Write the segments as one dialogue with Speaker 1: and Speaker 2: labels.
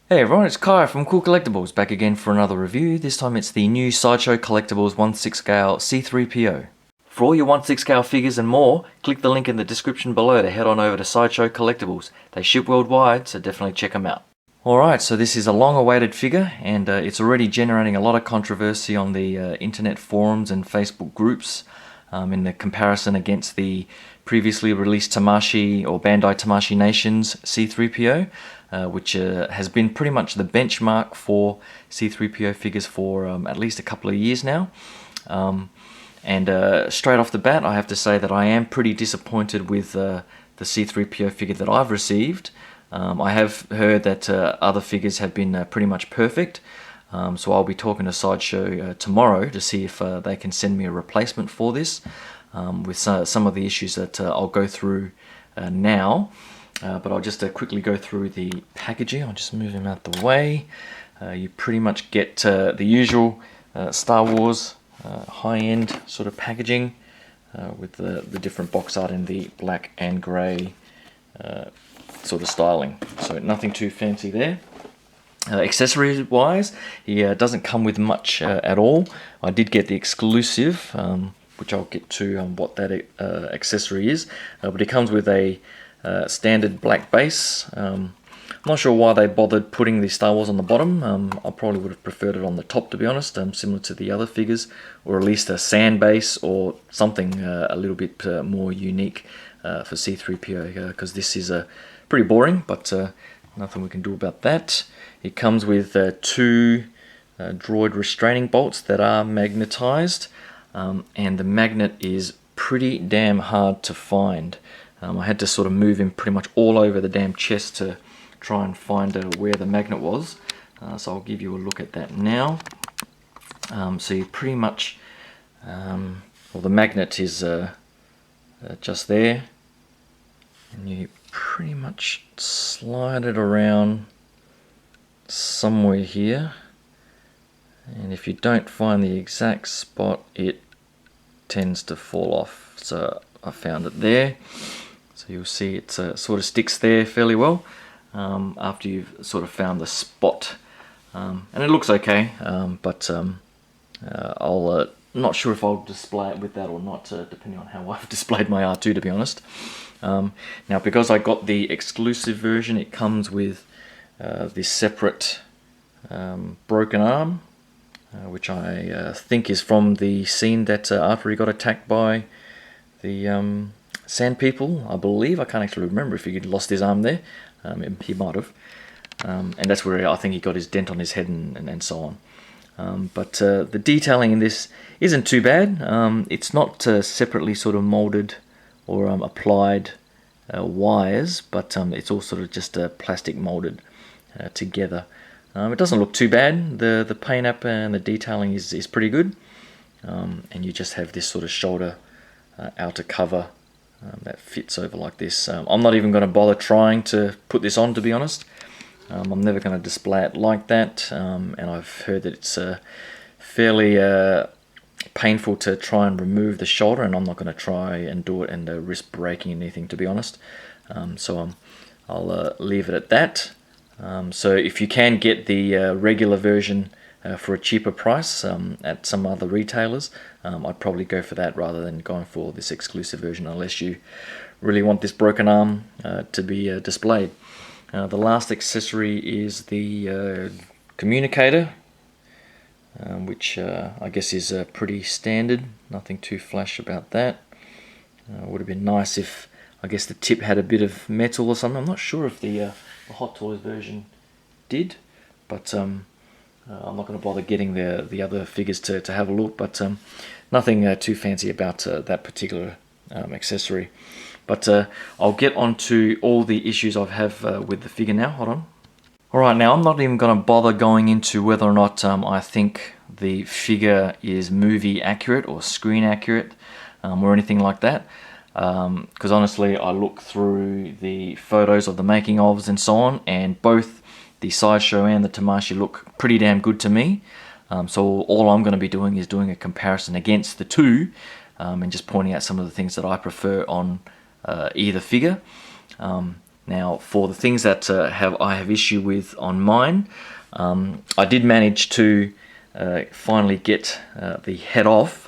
Speaker 1: Hey everyone, it's Kai from Kool Collectibles, back again for another review. This time it's the new Sideshow Collectibles 1/6 scale C-3PO. For all your 1/6 scale figures and more, click the link in the description below to head on over to Sideshow Collectibles. They ship worldwide, so definitely check them out. Alright, so this is a long-awaited figure, and it's already generating a lot of controversy on the internet forums and Facebook groups in the comparison against the previously released Tamashii or Bandai Tamashii Nations C-3PO. Which has been pretty much the benchmark for C-3PO figures for at least a couple of years now. Straight off the bat, I have to say that I am pretty disappointed with the C-3PO figure that I've received. I have heard that other figures have been pretty much perfect, so I'll be talking to Sideshow tomorrow to see if they can send me a replacement for this, with some of the issues that I'll go through now. But I'll just quickly go through the packaging. I'll just move him out the way. You pretty much get the usual Star Wars high-end sort of packaging with the different box art in the black and grey sort of styling. So nothing too fancy there. Accessories wise, he doesn't come with much at all. I did get the exclusive, which I'll get to what that accessory is, but it comes with a standard black base. I'm not sure why they bothered putting the Star Wars on the bottom. I probably would have preferred it on the top, to be honest, similar to the other figures, or at least a sand base or something a little bit more unique for C-3PO, because this is pretty boring, but nothing we can do about that. It comes with two droid restraining bolts that are magnetized, and the magnet is pretty damn hard to find. I had to sort of move him pretty much all over the damn chest to try and find where the magnet was. So I'll give you a look at that now. So you pretty much, well, the magnet is just there, and you pretty much slide it around somewhere here, and if you don't find the exact spot, it tends to fall off. So I found it there. So you'll see it sort of sticks there fairly well after you've sort of found the spot, and it looks okay, but I'll not sure if I'll display it with that or not, depending on how I've displayed my R2, to be honest. Now, because I got the exclusive version, it comes with this separate broken arm, which I think is from the scene that after he got attacked by the Sand People, I believe. I can't actually remember if he lost his arm there. He might have. And that's where I think he got his dent on his head and so on. But the detailing in this isn't too bad. It's not separately sort of molded or applied wires, but it's all sort of just plastic molded together. It doesn't look too bad. The paint app and the detailing is pretty good. And you just have this sort of shoulder outer cover that fits over like this. I'm not even going to bother trying to put this on, to be honest. I'm never going to display it like that, and I've heard that it's fairly painful to try and remove the shoulder, and I'm not going to try and do it and risk breaking anything, to be honest. So I'll leave it at that. So if you can get the regular version for a cheaper price at some other retailers, I'd probably go for that rather than going for this exclusive version, unless you really want this broken arm to be displayed. The last accessory is the communicator, which I guess is pretty standard, nothing too flash about that. Would have been nice if, I guess, the tip had a bit of metal or something. I'm not sure if the Hot Toys version did, but I'm not going to bother getting the other figures to have a look, but nothing too fancy about that particular accessory. But I'll get on to all the issues I have with the figure now. Hold on. Alright, now I'm not even going to bother going into whether or not I think the figure is movie accurate or screen accurate or anything like that. Because honestly, I looked through the photos of the making ofs and so on, and both the Sideshow and the Tamashii look pretty damn good to me. So all I'm going to be doing is doing a comparison against the two, and just pointing out some of the things that I prefer on either figure. Now, for the things that I have issue with on mine, I did manage to finally get the head off.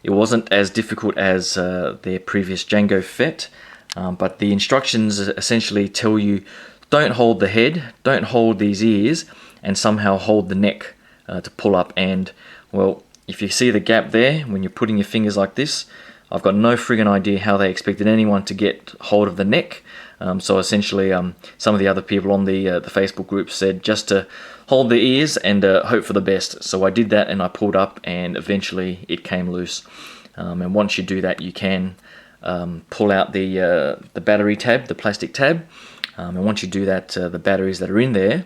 Speaker 1: It wasn't as difficult as their previous Jango Fett, but the instructions essentially tell you don't hold the head, don't hold these ears, and somehow hold the neck to pull up. And well, if you see the gap there when you're putting your fingers like this, I've got no friggin' idea how they expected anyone to get hold of the neck. So essentially, some of the other people on the Facebook group said just to hold the ears and hope for the best. So I did that, and I pulled up, and eventually it came loose. And once you do that, you can pull out the battery tab, the plastic tab. And once you do that, the batteries that are in there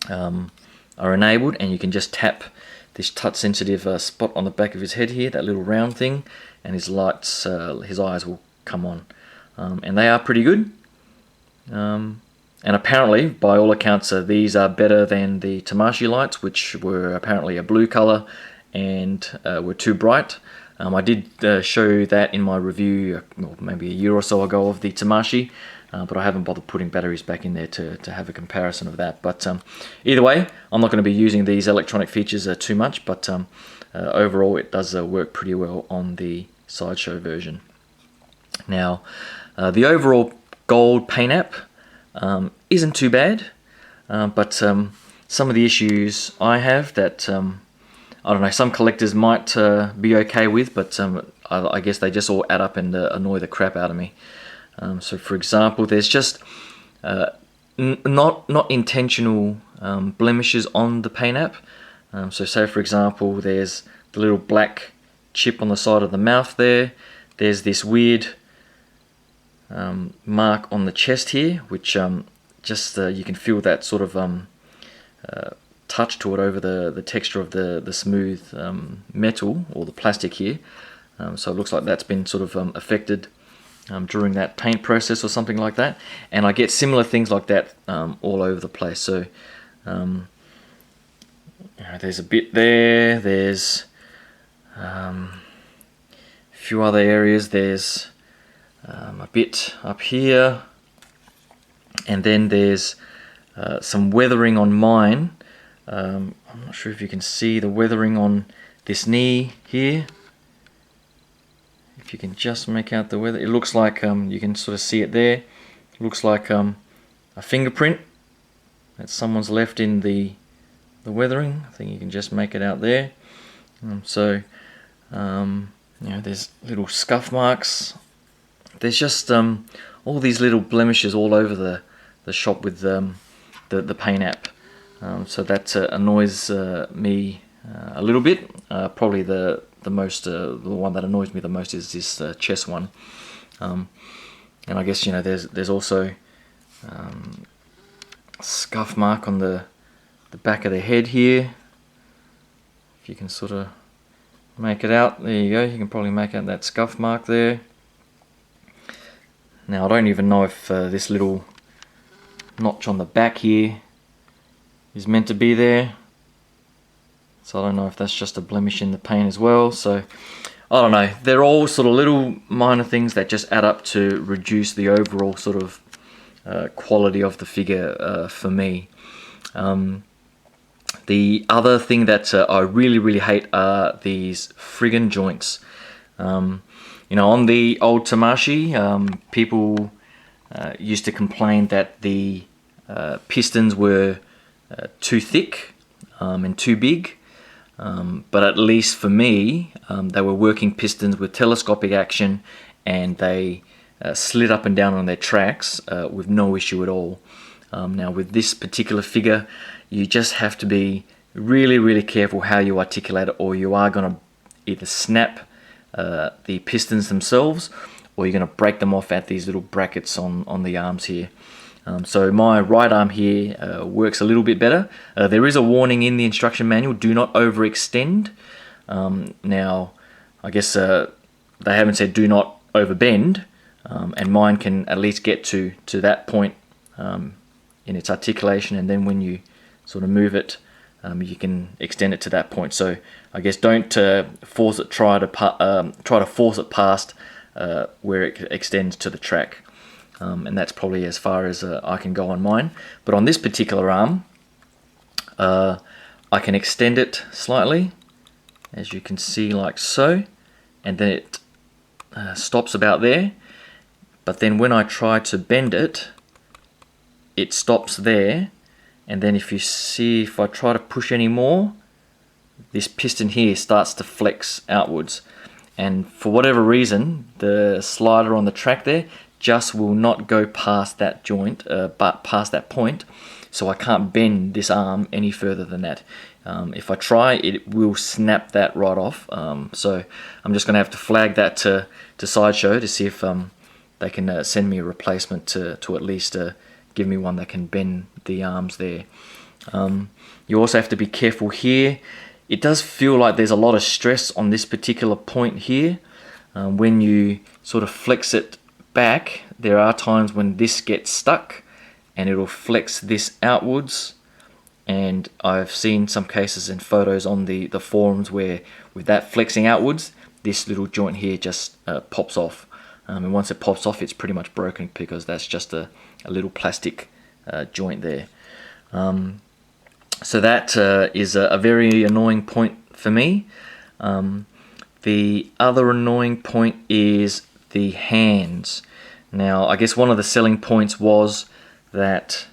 Speaker 1: are enabled, and you can just tap this touch-sensitive spot on the back of his head here, that little round thing, and his lights, his eyes will come on. And they are pretty good. And apparently, by all accounts, these are better than the Tamashii lights, which were apparently a blue color and were too bright. I did show that in my review maybe a year or so ago of the Tamashii, but I haven't bothered putting batteries back in there to have a comparison of that. But either way, I'm not going to be using these electronic features too much, but overall it does work pretty well on the Sideshow version. Now, the overall gold paint app isn't too bad, but some of the issues I have that I don't know, some collectors might be okay with, but I guess they just all add up and annoy the crap out of me. So for example, there's just not intentional blemishes on the paint app. So say for example, there's the little black chip on the side of the mouth there. There's this weird mark on the chest here, which just you can feel that sort of touch to it over the texture of the smooth metal or the plastic here. So it looks like that's been sort of affected during that paint process or something like that. And I get similar things like that all over the place. So there's a bit there, there's a few other areas, there's a bit up here, and then there's some weathering on mine. I'm not sure if you can see the weathering on this knee here. If you can just make out the weather, it looks like you can sort of see it there. It looks like a fingerprint that someone's left in the weathering. I think you can just make it out there. So you know, there's little scuff marks. There's just all these little blemishes all over the shop with the paint app. So that annoys me a little bit. Probably the one that annoys me the most is this chest one. And I guess, you know, there's also a scuff mark on the back of the head here. If you can sort of make it out, there you go. You can probably make out that scuff mark there. Now I don't even know if this little notch on the back here is meant to be there, so I don't know if that's just a blemish in the paint as well. So I don't know, they're all sort of little minor things that just add up to reduce the overall sort of quality of the figure for me. The other thing that I really hate are these friggin' joints. You know, on the old Tamashii, people used to complain that the pistons were too thick and too big, but at least for me, they were working pistons with telescopic action, and they slid up and down on their tracks with no issue at all. Now with this particular figure, you just have to be really careful how you articulate it, or you are going to either snap the pistons themselves, or you're going to break them off at these little brackets on the arms here. So my right arm here works a little bit better. There is a warning in the instruction manual, do not overextend. Now I guess they haven't said do not overbend, and mine can at least get to that point in its articulation, and then when you sort of move it, you can extend it to that point. So I guess don't force it, try to force it past where it extends to the track. and that's probably as far as I can go on mine. But on this particular arm, I can extend it slightly, as you can see, like so, and then it stops about there. But then when I try to bend it, it stops there, and then if you see, if I try to push any more, this piston here starts to flex outwards, and for whatever reason the slider on the track there just will not go past that joint, but past that point, so I can't bend this arm any further than that. If I try, it will snap that right off, so I'm just going to have to flag that to Sideshow to see if they can send me a replacement to at least give me one that can bend the arms there. You also have to be careful here. It does feel like there's a lot of stress on this particular point here. When you sort of flex it back, there are times when this gets stuck and it'll flex this outwards, and I've seen some cases in photos on the forums where with that flexing outwards, this little joint here just pops off, and once it pops off, it's pretty much broken because that's just a little plastic joint there. So that is a very annoying point for me. The other annoying point is the hands. Now, I guess one of the selling points was that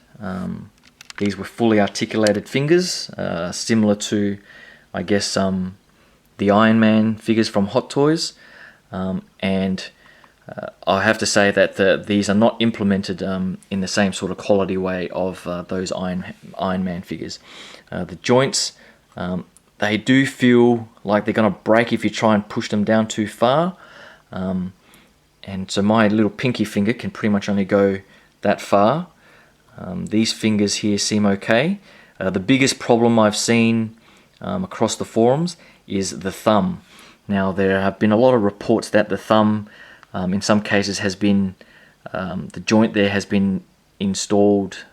Speaker 1: these were fully articulated fingers, similar to, I guess, the Iron Man figures from Hot Toys, and I have to say that these are not implemented in the same sort of quality way of those Iron Man figures. The joints, they do feel like they're going to break if you try and push them down too far, and so my little pinky finger can pretty much only go that far. These fingers here seem okay. The biggest problem I've seen across the forums is the thumb. Now, there have been a lot of reports that the thumb in some cases has been, the joint there has been installed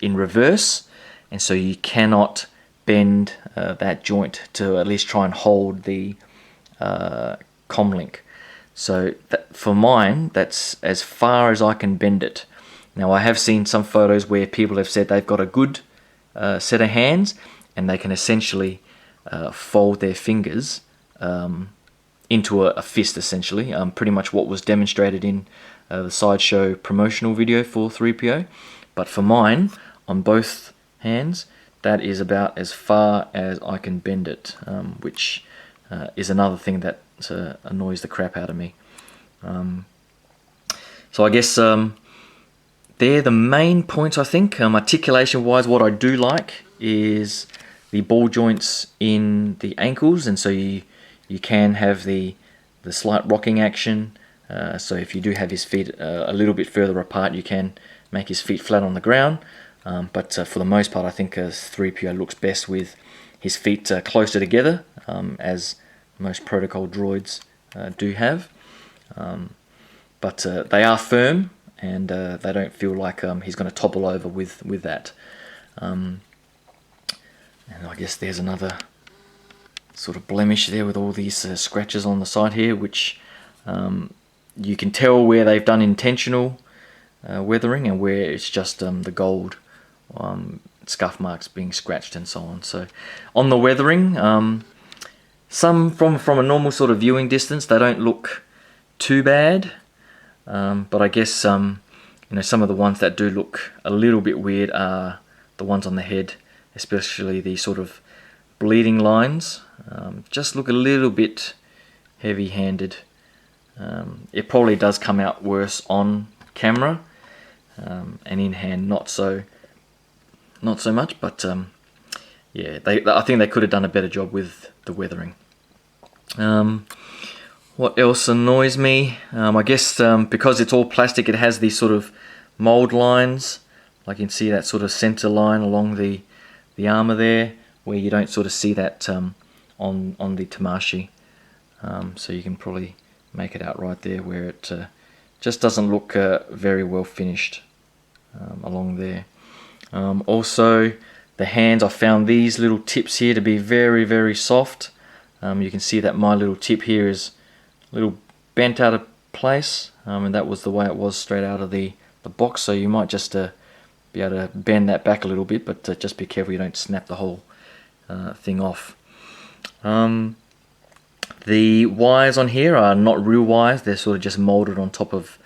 Speaker 1: in reverse, and so you cannot bend that joint to at least try and hold the comlink. So for mine, that's as far as I can bend it. Now, I have seen some photos where people have said they've got a good set of hands and they can essentially fold their fingers into a fist, essentially. Pretty much what was demonstrated in the Sideshow promotional video for Threepio. But for mine, on both hands, that is about as far as I can bend it, which is another thing that annoys the crap out of me. So I guess they're the main points, I think. Articulation wise, what I do like is the ball joints in the ankles, and so you can have the slight rocking action. So if you do have his feet a little bit further apart, you can make his feet flat on the ground. But for the most part, I think 3PO looks best with his feet closer together, as most protocol droids do have. But they are firm, and they don't feel like he's going to topple over with that. And I guess there's another sort of blemish there with all these scratches on the side here, which you can tell where they've done intentional weathering and where it's just the gold scuff marks being scratched and so on. So on the weathering, some from a normal sort of viewing distance, they don't look too bad, but I guess some of the ones that do look a little bit weird are the ones on the head, especially the sort of bleeding lines. Just look a little bit heavy-handed. It probably does come out worse on camera, and in hand not so much, but yeah, I think they could have done a better job with the weathering. What else annoys me? I guess because it's all plastic, it has these sort of mold lines. Like you can see that sort of center line along the armor there, where you don't sort of see that on the Tamashii. So you can probably make it out right there, where it just doesn't look very well finished along there. Also, the hands, I found these little tips here to be very, very soft. You can see that my little tip here is a little bent out of place, and that was the way it was straight out of the box, so you might just be able to bend that back a little bit, but just be careful you don't snap the whole thing off. The wires on here are not real wires, they're sort of just molded on top of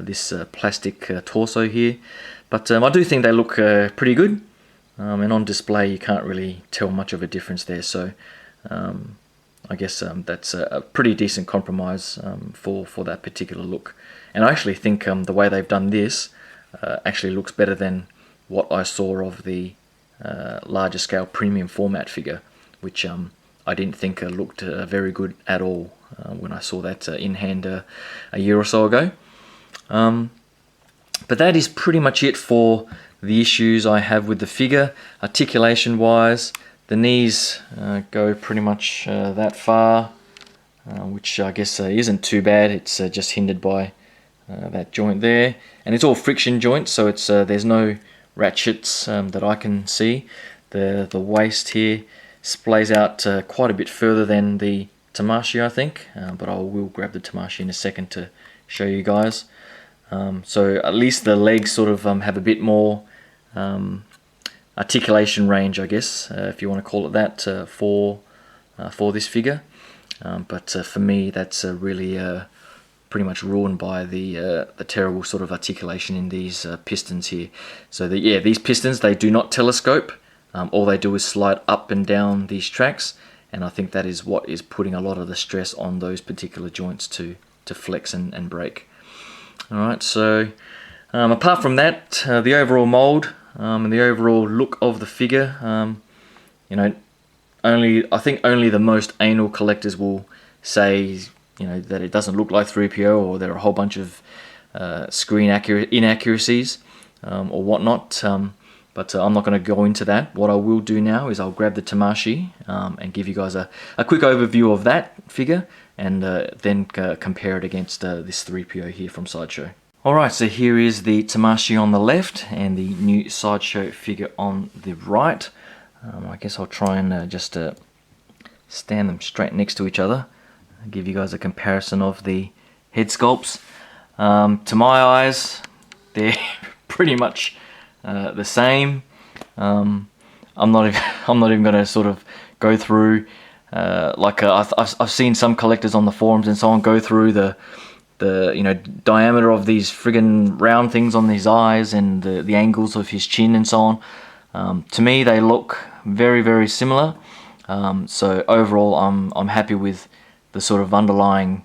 Speaker 1: this plastic torso here, but I do think they look pretty good, and on display you can't really tell much of a difference there, so I guess that's a pretty decent compromise for that particular look. And I actually think the way they've done this actually looks better than what I saw of the larger scale premium format figure, which I didn't think looked very good at all when I saw that in hand a year or so ago. But that is pretty much it for the issues I have with the figure. Articulation wise, the knees go pretty much that far, which I guess isn't too bad. It's just hindered by that joint there, and it's all friction joints, so it's there's no ratchets that I can see. The waist here splays out quite a bit further than the Tamashii, I think, but I will grab the Tamashii in a second to show you guys. So at least the legs sort of have a bit more articulation range, I guess, if you want to call it that, for this figure. But for me, that's really pretty much ruined by the terrible sort of articulation in these pistons here. So yeah, these pistons, they do not telescope. All they do is slide up and down these tracks, and I think that is what is putting a lot of the stress on those particular joints to flex and break. Alright, so apart from that, the overall mold and the overall look of the figure, you know, I think only the most anal collectors will say, you know, that it doesn't look like 3PO, or there are a whole bunch of screen inaccuracies or whatnot. But I'm not going to go into that. What I will do now is I'll grab the Tamashii and give you guys a quick overview of that figure, and then compare it against this 3PO here from Sideshow. Alright, so here is the Tamashii on the left and the new Sideshow figure on the right. I guess I'll try and just stand them straight next to each other and give you guys a comparison of the head sculpts. To my eyes, they're pretty much the same. I'm not even going to sort of go through like I've seen some collectors on the forums and so on go through the you know, diameter of these friggin' round things on his eyes and the angles of his chin and so on. To me, they look very similar. So overall, I'm happy with the sort of underlying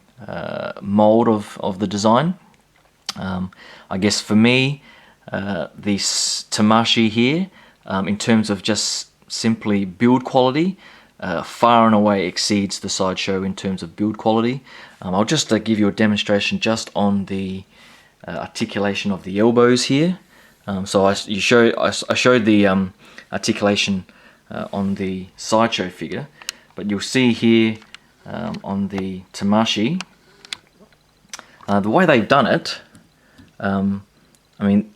Speaker 1: mold of the design. I guess for me, this Tamashii here, in terms of just simply build quality, far and away exceeds the Sideshow in terms of build quality. I'll just give you a demonstration just on the articulation of the elbows here. So I showed the articulation on the Sideshow figure, but you'll see here on the Tamashii, the way they've done it, I mean,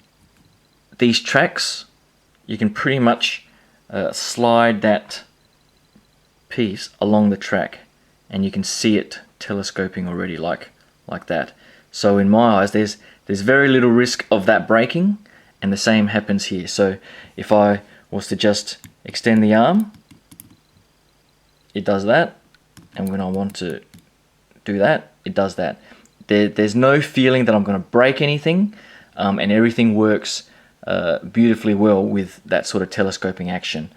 Speaker 1: these tracks, you can pretty much slide that piece along the track, and you can see it telescoping already like that. So in my eyes, there's very little risk of that breaking, and the same happens here. So if I was to just extend the arm, it does that, and when I want to do that, it does that. There's no feeling that I'm going to break anything, and everything works beautifully well with that sort of telescoping action.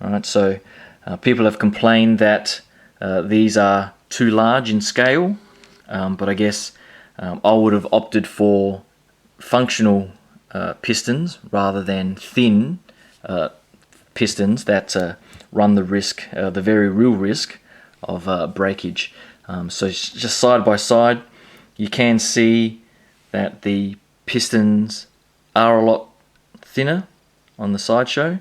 Speaker 1: Alright, so people have complained that these are too large in scale, but I guess I would have opted for functional pistons rather than thin pistons that run the risk, the very real risk of breakage. So just side by side, you can see that the pistons are a lot thinner on the Sideshow,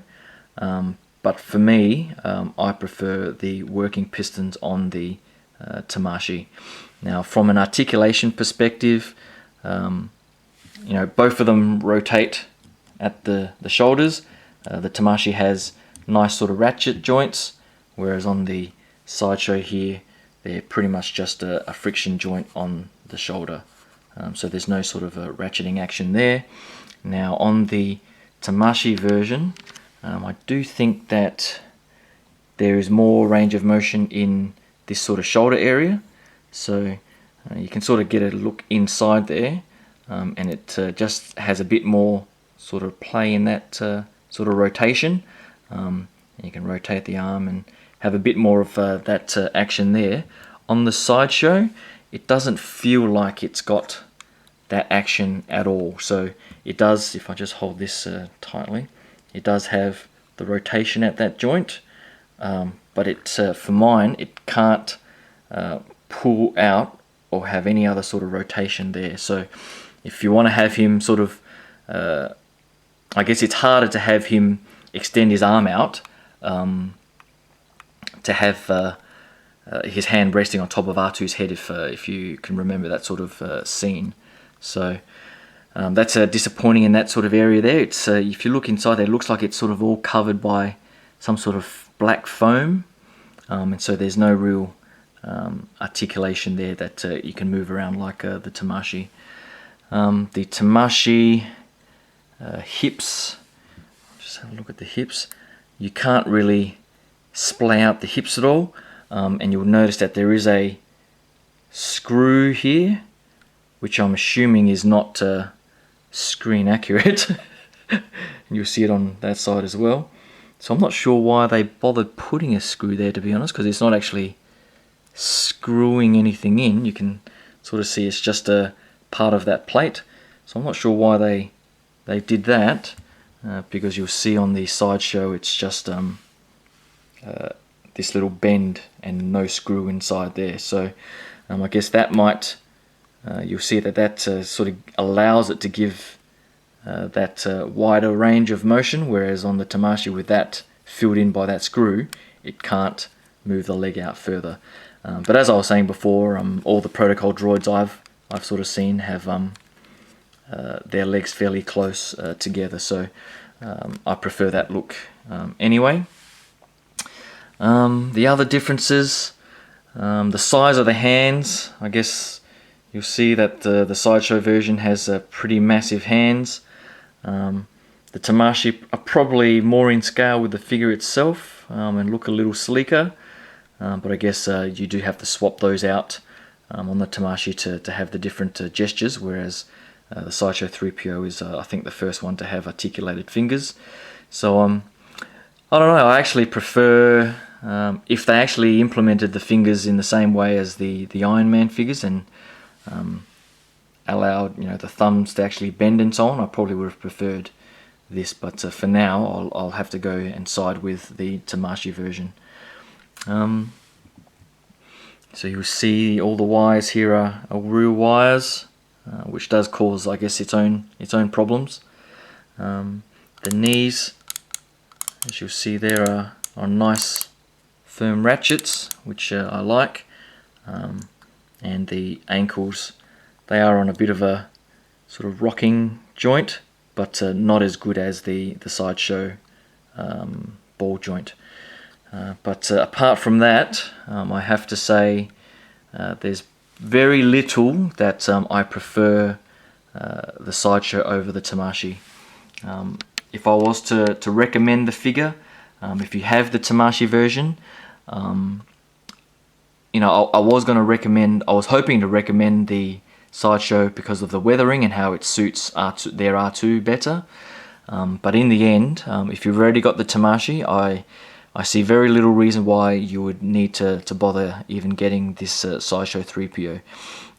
Speaker 1: but for me, I prefer the working pistons on the Tamashii. Now, from an articulation perspective, you know, both of them rotate at the shoulders. The Tamashii has nice sort of ratchet joints, whereas on the Sideshow here, they're pretty much just a friction joint on the shoulder. so there's no sort of ratcheting action there. Now on the Tamashii version, I do think that there is more range of motion in this sort of shoulder area, so you can sort of get a look inside there, and it just has a bit more sort of play in that sort of rotation. You can rotate the arm and have a bit more of that action there. On the Sideshow, it doesn't feel like it's got that action at all. So it does, if I just hold this tightly, it does have the rotation at that joint, but it for mine, it can't pull out or have any other sort of rotation there. So if you want to have him sort of, I guess it's harder to have him extend his arm out, to have his hand resting on top of R2's head, if you can remember that sort of scene. So that's disappointing in that sort of area there. It's if you look inside there, it looks like it's sort of all covered by some sort of black foam, and so there's no real articulation there that you can move around like the Tamashii. The Tamashii hips, just have a look at the hips. You can't really splay out the hips at all, and you'll notice that there is a screw here, which I'm assuming is not screen accurate. And you'll see it on that side as well. So I'm not sure why they bothered putting a screw there, to be honest, because it's not actually screwing anything in. You can sort of see it's just a part of that plate. So I'm not sure why they did that, because you'll see on the Sideshow it's just this little bend and no screw inside there. So I guess that might, you'll see that sort of allows it to give that wider range of motion, whereas on the Tamashii, with that filled in by that screw, it can't move the leg out further. But as I was saying before, all the protocol droids I've sort of seen have their legs fairly close together, so I prefer that look anyway. The other differences, the size of the hands. I guess you'll see that the Sideshow version has pretty massive hands. The Tamashii are probably more in scale with the figure itself, and look a little sleeker, but I guess you do have to swap those out on the Tamashii to have the different gestures, whereas the Sideshow 3PO is I think the first one to have articulated fingers. So I don't know, I actually prefer if they actually implemented the fingers in the same way as the Iron Man figures and allowed the thumbs to actually bend and so on. I probably would have preferred this, but for now I'll have to go and side with the Tamashii version. So you'll see all the wires here are real wires, which does cause, I guess, its own problems. The knees, as you'll see there, are nice firm ratchets, which I like, and the ankles, they are on a bit of a sort of rocking joint, but not as good as the Sideshow ball joint. But apart from that, I have to say there's very little that I prefer the Sideshow over the Tamashii. If I was to recommend the figure, if you have the Tamashii version, I was hoping to recommend the Sideshow because of the weathering and how it suits their R2 better. But in the end, if you've already got the Tamashii, I see very little reason why you would need to bother even getting this Sideshow 3PO.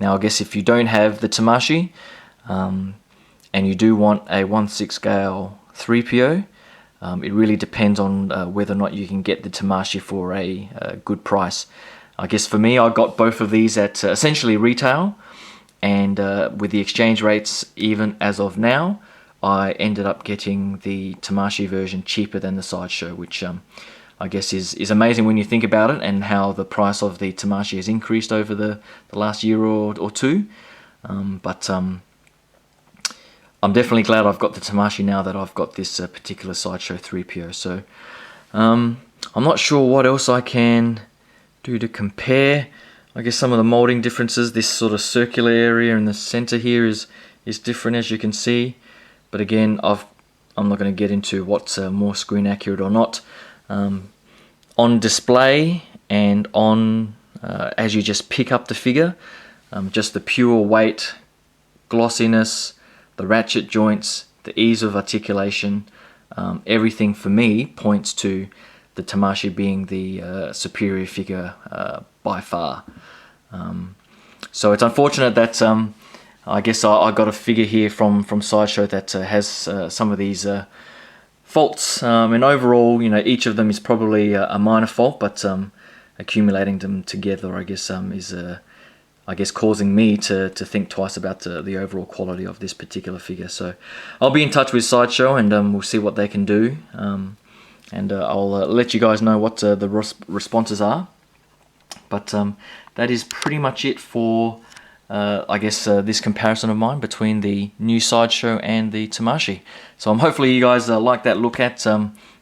Speaker 1: Now, I guess if you don't have the Tamashii, and you do want a 1/6 scale 3PO, it really depends on whether or not you can get the Tamashii for a good price. I guess for me, I got both of these at essentially retail, and with the exchange rates even as of now, I ended up getting the Tamashii version cheaper than the Sideshow, which I guess is amazing when you think about it, and how the price of the Tamashii has increased over the last year or two. But I'm definitely glad I've got the Tamashii now that I've got this particular Sideshow 3PO. So I'm not sure what else I can do to compare. I guess some of the molding differences. This sort of circular area in the center here is different, as you can see. But again, I'm not going to get into what's more screen accurate or not. On display and on as you just pick up the figure, just the pure weight, glossiness, the ratchet joints, the ease of articulation, everything for me points to the Tamashii being the superior figure by far. So it's unfortunate that I guess I got a figure here from Sideshow that has some of these faults, and overall, you know, each of them is probably a minor fault, but accumulating them together, I guess, is causing me to think twice about the overall quality of this particular figure. So I'll be in touch with Sideshow, and we'll see what they can do, and I'll let you guys know what the responses are. But that is pretty much it for I guess this comparison of mine between the new Sideshow and the Tamashii. So hopefully you guys like that look at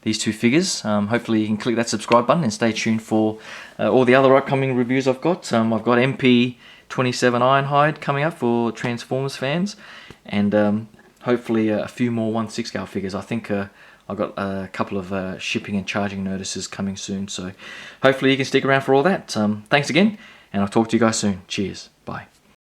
Speaker 1: these two figures. Hopefully you can click that subscribe button and stay tuned for all the other upcoming reviews I've got. I've got MP27 Ironhide coming up for Transformers fans, and hopefully a few more 1/6 scale figures. I think I've got a couple of shipping and charging notices coming soon, so hopefully you can stick around for all that. Thanks again, and I'll talk to you guys soon. Cheers.